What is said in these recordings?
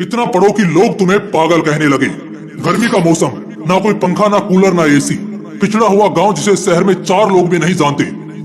इतना पढ़ो कि लोग तुम्हें पागल कहने लगे। गर्मी का मौसम, ना कोई पंखा, ना कूलर, ना एसी। पिछड़ा हुआ गांव जिसे शहर में 4 लोग भी नहीं जानते।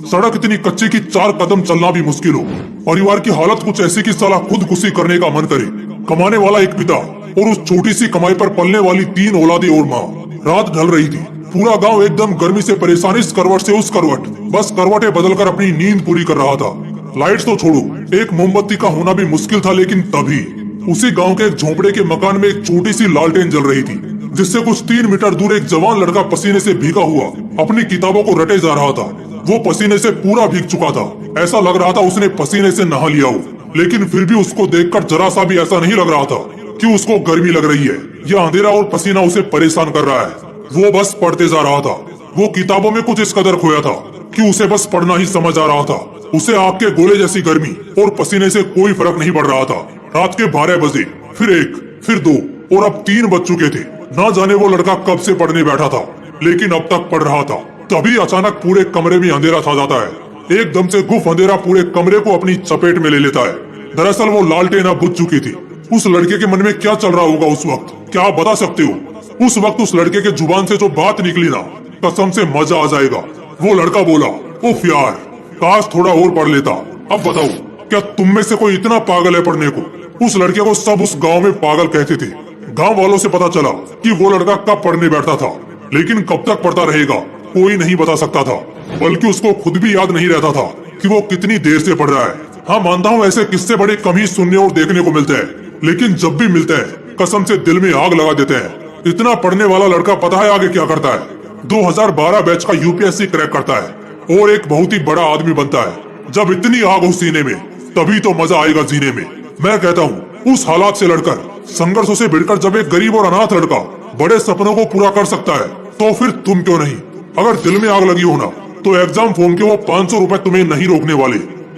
सड़क इतनी कच्ची कि 4 कदम चलना भी मुश्किल हो। परिवार की हालत कुछ ऐसी कि साला खुदकुशी करने का मन करे। कमाने वाला एक पिता और उस छोटी सी कमाई पर पलने वाली 3 औलादें और माँ। रात ढल रही थी। पूरा गांव एकदम गर्मी से परेशान, इस करवट से उस करवट, बस करवटें बदलकर अपनी नींद पूरी कर रहा था। लाइट्स तो छोड़ो, एक मोमबत्ती का होना भी मुश्किल था। लेकिन तभी उसी गांव के एक झोंपड़े के मकान में एक छोटी सी लालटेन जल रही थी, जिससे कुछ 3 मीटर दूर एक जवान लड़का पसीने से भीगा हुआ अपनी किताबों को रटे जा रहा था। वो पसीने से पूरा भीग चुका था। ऐसा लग रहा था उसने पसीने से नहा लिया हो। लेकिन फिर भी उसको देखकर जरा सा भी ऐसा नहीं लग रहा था कि उसको गर्मी लग रही है या अंधेरा और पसीना उसे परेशान कर रहा है। वो बस पढ़ते जा रहा था। वो किताबों में कुछ इस कदर खोया था कि उसे बस पढ़ना ही समझ आ रहा था। उसे आग के गोले जैसी गर्मी और पसीने से कोई फर्क नहीं पड़ रहा था। रात के 12 बजे, फिर 1, फिर 2 और अब 3 बज चुके थे। ना जाने वो लड़का कब से पढ़ने बैठा था, लेकिन अब तक पढ़ रहा था। तभी अचानक पूरे कमरे में अंधेरा छा जाता है। एकदम से गुफ अंधेरा पूरे कमरे को अपनी चपेट में ले लेता है। दरअसल वो लालटेन अब बुझ चुकी थी। उस लड़के के मन में क्या चल रहा होगा उस वक्त, क्या आप बता सकते हो? उस वक्त उस लड़के के जुबान से जो बात निकली ना, कसम से मजा आ जाएगा। वो लड़का बोला, उफ यार, काश थोड़ा और पढ़ लेता। अब बताओ, क्या तुम में से कोई इतना पागल है पढ़ने को? उस लड़के को सब उस गांव में पागल कहते थे। गांव वालों से पता चला कि वो लड़का कब पढ़ने बैठता था, लेकिन कब तक पढ़ता रहेगा कोई नहीं बता सकता था। बल्कि उसको खुद भी याद नहीं रहता था कि वो कितनी देर से पढ़ रहा है। हाँ, मानता हूँ ऐसे किस्से बड़े कम ही सुनने और देखने को मिलते हैं, लेकिन जब भी मिलते हैं कसम से दिल में आग लगा देते हैं। इतना पढ़ने वाला लड़का पता है आगे क्या करता है? 2012 बैच का यूपीएससी क्रैक करता है और एक बहुत ही बड़ा आदमी बनता है। जब इतनी आग हो सीने में, तभी तो मजा आएगा जीने में। मैं कहता हूँ उस हालात से लड़कर, संघर्षों से भिड़कर जब एक गरीब और अनाथ लड़का बड़े सपनों को पूरा कर सकता है, तो फिर तुम क्यों नहीं? अगर दिल में आग लगी हो ना, तो एग्जाम फॉर्म के वो 500 रुपए तुम्हें नहीं रोकने वाले।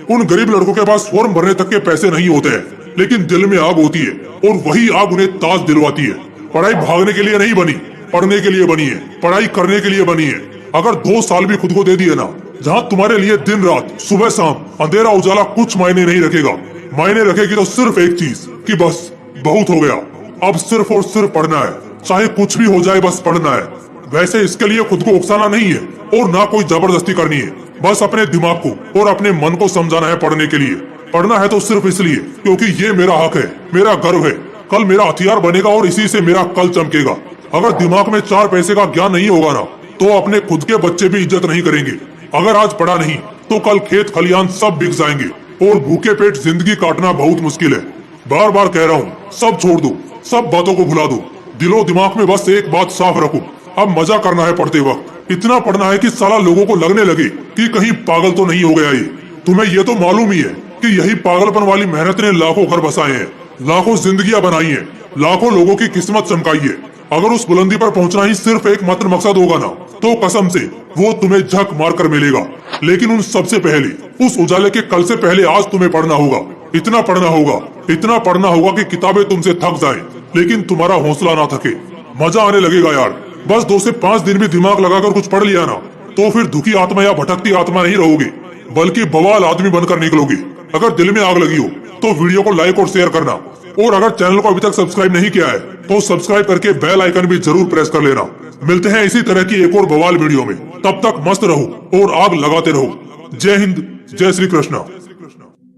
उन गरीब लड़कों के पास फॉर्म भरने तक के पैसे नहीं होते हैं, लेकिन दिल में आग होती है और वही आग उन्हें ताज दिलवाती है। पढ़ाई भागने के लिए नहीं बनी, पढ़ने के लिए बनी है। पढ़ाई करने के लिए बनी है। अगर 2 साल भी खुद को दे दिए ना, जहाँ तुम्हारे लिए दिन रात, सुबह शाम, अंधेरा उजाला कुछ मायने नहीं रखेगा। मायने रखेगी तो सिर्फ एक चीज कि बस बहुत हो गया, अब सिर्फ और सिर्फ पढ़ना है। चाहे कुछ भी हो जाए, बस पढ़ना है। वैसे इसके लिए खुद को उकसाना नहीं है और ना कोई जबरदस्ती करनी है। बस अपने दिमाग को और अपने मन को समझाना है पढ़ने के लिए। पढ़ना है तो सिर्फ इसलिए क्योंकि ये मेरा हक है, मेरा गर्व है। कल मेरा हथियार बनेगा और इसी से मेरा कल चमकेगा। अगर दिमाग में 4 पैसे का ज्ञान नहीं होगा ना, तो अपने खुद के बच्चे भी इज्जत नहीं करेंगे। अगर आज पढ़ा नहीं तो कल खेत खलियान सब बिक जाएंगे और भूखे पेट जिंदगी काटना बहुत मुश्किल है। बार बार कह रहा हूँ, सब छोड़ दो, सब बातों को भुला दो। दिलो दिमाग में बस एक बात साफ रखो, अब मजा करना है पढ़ते वक्त। इतना पढ़ना है कि साला लोगों को लगने लगे कि कहीं पागल तो नहीं हो गया ये। तुम्हें ये तो मालूम ही है कि यही पागलपन वाली मेहनत ने लाखों घर बसाए हैं, लाखों जिंदगियां बनाई हैं, लाखों लोगों की किस्मत चमकाई है। अगर उस बुलंदी पर पहुंचना ही सिर्फ एकमात्र मकसद होगा ना, तो कसम से वो तुम्हें झक मार कर मिलेगा। लेकिन उन सबसे पहले, उस उजाले के कल से पहले आज तुम्हें पढ़ना होगा। इतना पढ़ना होगा, इतना पढ़ना होगा कि किताबें तुमसे थक जाएं, लेकिन तुम्हारा हौसला ना थके। मजा आने लगेगा यार। बस 2 से 5 दिन भी दिमाग लगाकर कुछ पढ़ लिया ना, तो फिर दुखी आत्मा या भटकती आत्मा नहीं रहोगे, बल्कि बवाल आदमी बनकर निकलोगे। अगर दिल में आग लगी हो तो वीडियो को लाइक और शेयर करना, और अगर चैनल को अभी तक सब्सक्राइब नहीं किया है तो सब्सक्राइब करके बेल आइकन भी जरूर प्रेस कर लेना। मिलते हैं इसी तरह की एक और बवाल वीडियो में। तब तक मस्त रहो और आग लगाते रहो। जय हिंद, जय श्री कृष्णा।